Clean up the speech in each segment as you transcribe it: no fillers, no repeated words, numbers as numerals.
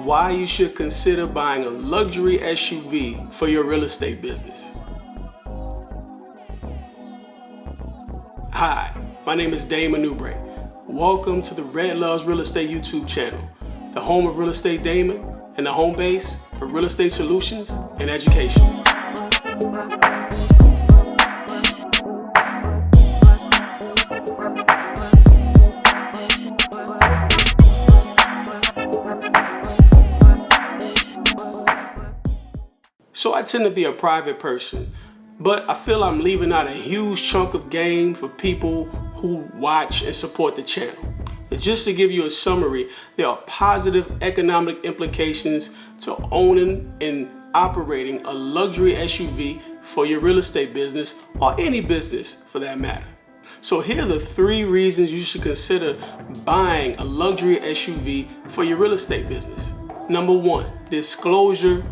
why you should consider buying a luxury SUV for your real estate business. Hi, my name is Damon. Welcome to the Red Loves Real Estate YouTube channel, the home of Real Estate Damon and the home base for real estate solutions and education. So I tend to be a private person, but I feel I'm leaving out a huge chunk of game for people who watch and support the channel. And just to give you a summary, there are positive economic implications to owning and operating a luxury SUV for your real estate business or any business for that matter. So here are the 3 reasons you should consider buying a luxury SUV for your real estate business. Number 1, disclosure.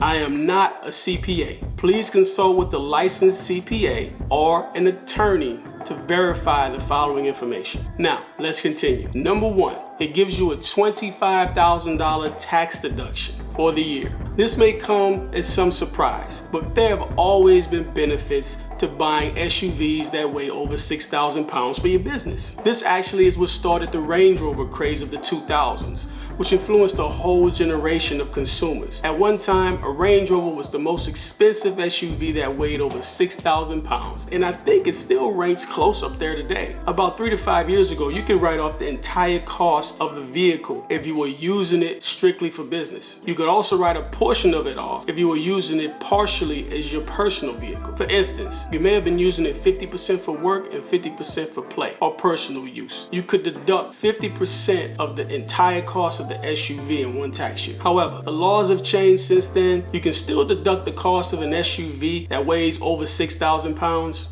I am not a CPA. Please consult with a licensed CPA or an attorney to verify the following information. Now, let's continue. Number 1, it gives you a $25,000 tax deduction for the year. This may come as some surprise, but there have always been benefits to buying SUVs that weigh over 6,000 pounds for your business. This actually is what started the Range Rover craze of the 2000s, which influenced a whole generation of consumers. At one time, a Range Rover was the most expensive SUV that weighed over 6,000 pounds, and I think it still ranks close up there today. About 3 to 5 years ago, you could write off the entire cost of the vehicle if you were using it strictly for business. You could also write a portion of it off if you were using it partially as your personal vehicle. For instance, you may have been using it 50% for work and 50% for play or personal use. You could deduct 50% of the entire cost of the SUV in one tax year. However, the laws have changed since then. You can still deduct the cost of an SUV that weighs over 6,000 pounds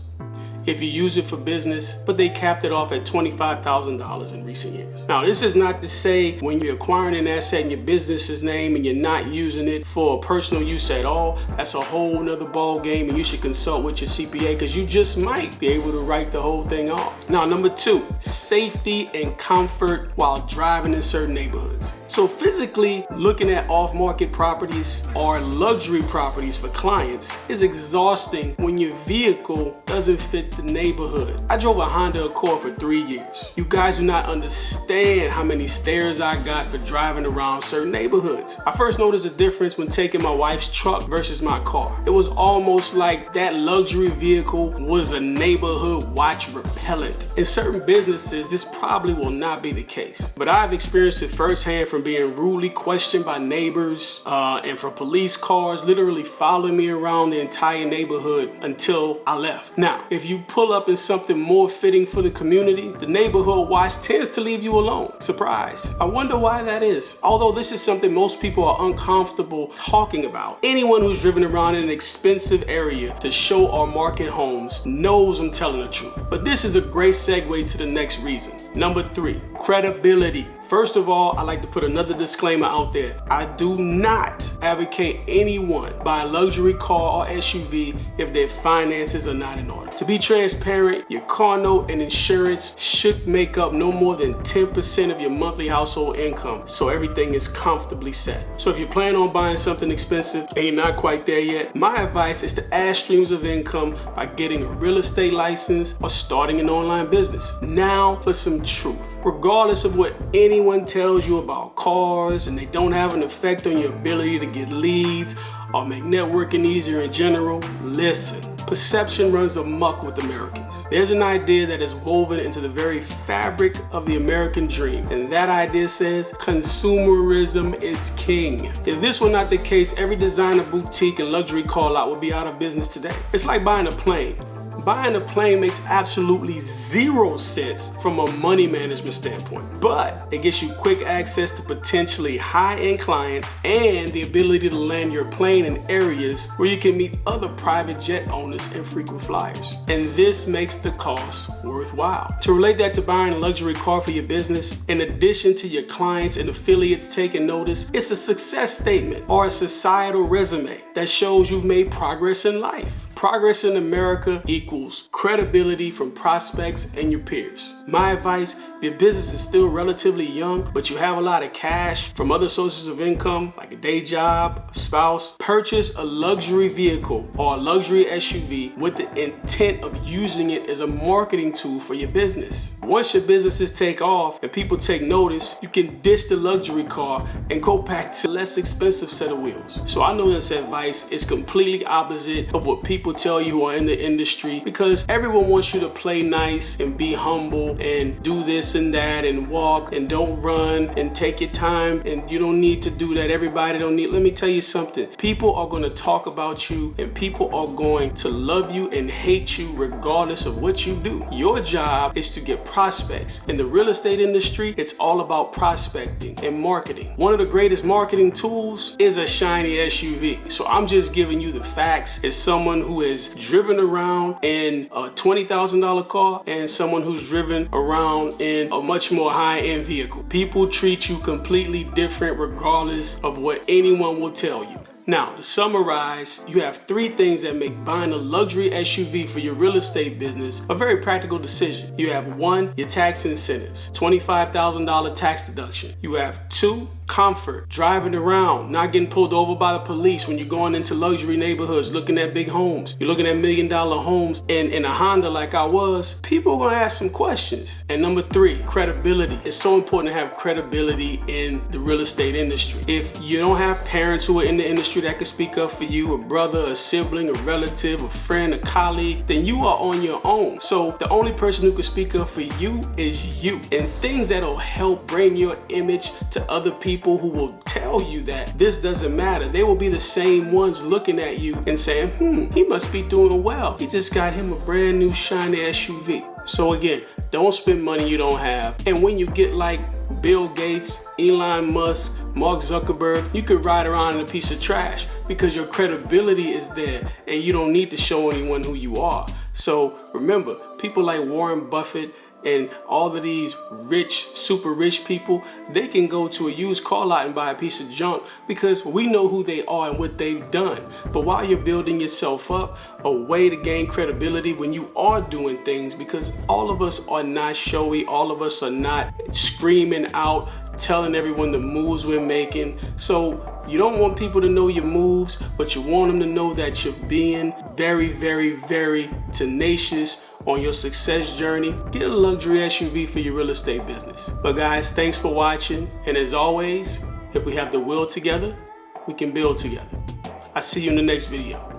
if you use it for business, but they capped it off at $25,000 in recent years. Now, this is not to say when you're acquiring an asset in your business's name and you're not using it for personal use at all, that's a whole nother ball game, and you should consult with your CPA because you just might be able to write the whole thing off. Now, number 2, safety and comfort while driving in certain neighborhoods. So physically looking at off-market properties or luxury properties for clients is exhausting when your vehicle doesn't fit the neighborhood. I drove a Honda Accord for 3 years. You guys do not understand how many stares I got for driving around certain neighborhoods. I first noticed a difference when taking my wife's truck versus my car. It was almost like that luxury vehicle was a neighborhood watch repellent. In certain businesses, this probably will not be the case, but I've experienced it firsthand from being rudely questioned by neighbors and for police cars literally following me around the entire neighborhood until I left. Now, if you pull up in something more fitting for the community, the neighborhood watch tends to leave you alone. Surprise. I wonder why that is. Although this is something most people are uncomfortable talking about, anyone who's driven around in an expensive area to show or market homes knows I'm telling the truth. But this is a great segue to the next reason. Number 3, credibility. First of all, I like to put another disclaimer out there. I do not advocate anyone buy a luxury car or SUV if their finances are not in order. To be transparent, your car note and insurance should make up no more than 10% of your monthly household income, so everything is comfortably set. So if you plan on buying something expensive and you're not quite there yet, my advice is to add streams of income by getting a real estate license or starting an online business. Now for some truth. Regardless of what anyone tells you about cars and they don't have an effect on your ability to get leads or make networking easier in general, listen. Perception runs amok with Americans. There's an idea that is woven into the very fabric of the American dream, and that idea says consumerism is king. If this were not the case, every designer boutique and luxury car lot would be out of business today. It's like buying a plane. Buying a plane makes absolutely 0 sense from a money management standpoint, but it gets you quick access to potentially high-end clients and the ability to land your plane in areas where you can meet other private jet owners and frequent flyers. And this makes the cost worthwhile. To relate that to buying a luxury car for your business, in addition to your clients and affiliates taking notice, it's a success statement or a societal resume that shows you've made progress in life. Progress in America equals credibility from prospects and your peers. My advice, if your business is still relatively young, but you have a lot of cash from other sources of income, like a day job, a spouse, purchase a luxury vehicle or a luxury SUV with the intent of using it as a marketing tool for your business. Once your businesses take off and people take notice, you can ditch the luxury car and go back to a less expensive set of wheels. So I know this advice is completely opposite of what people tell you who are in the industry, because everyone wants you to play nice and be humble and do this and that and walk and don't run and take your time, and you don't need to do that. Everybody don't need. Let me tell you something. People are going to talk about you, and people are going to love you and hate you regardless of what you do. Your job is to get prospects. In the real estate industry, it's all about prospecting and marketing. One of the greatest marketing tools is a shiny SUV. So I'm just giving you the facts as someone who has driven around in a $20,000 car and someone who's driven around in a much more high-end vehicle. People treat you completely different regardless of what anyone will tell you. Now, to summarize, you have 3 things that make buying a luxury SUV for your real estate business a very practical decision. You have 1, your tax incentives, $25,000 tax deduction. You have 2, comfort, driving around, not getting pulled over by the police when you're going into luxury neighborhoods, looking at big homes. You're looking at $1 million homes in a Honda like I was. People are gonna ask some questions. And number 3, credibility. It's so important to have credibility in the real estate industry. If you don't have parents who are in the industry that can speak up for you, a brother, a sibling, a relative, a friend, a colleague, then you are on your own. So the only person who can speak up for you is you. And things that'll help bring your image to other people who will tell you that this doesn't matter. They will be the same ones looking at you and saying, he must be doing well. He just got him a brand new shiny SUV. So again, don't spend money you don't have. And when you get like Bill Gates, Elon Musk, Mark Zuckerberg, you could ride around in a piece of trash because your credibility is there and you don't need to show anyone who you are. So remember, people like Warren Buffett and all of these rich, super rich people, they can go to a used car lot and buy a piece of junk because we know who they are and what they've done. But while you're building yourself up, a way to gain credibility when you are doing things, because all of us are not showy, all of us are not screaming out, telling everyone the moves we're making. So you don't want people to know your moves, but you want them to know that you're being very, very, very tenacious on your success journey. Get a luxury SUV for your real estate business. But guys, thanks for watching. And as always, if we have the will together, we can build together. I'll see you in the next video.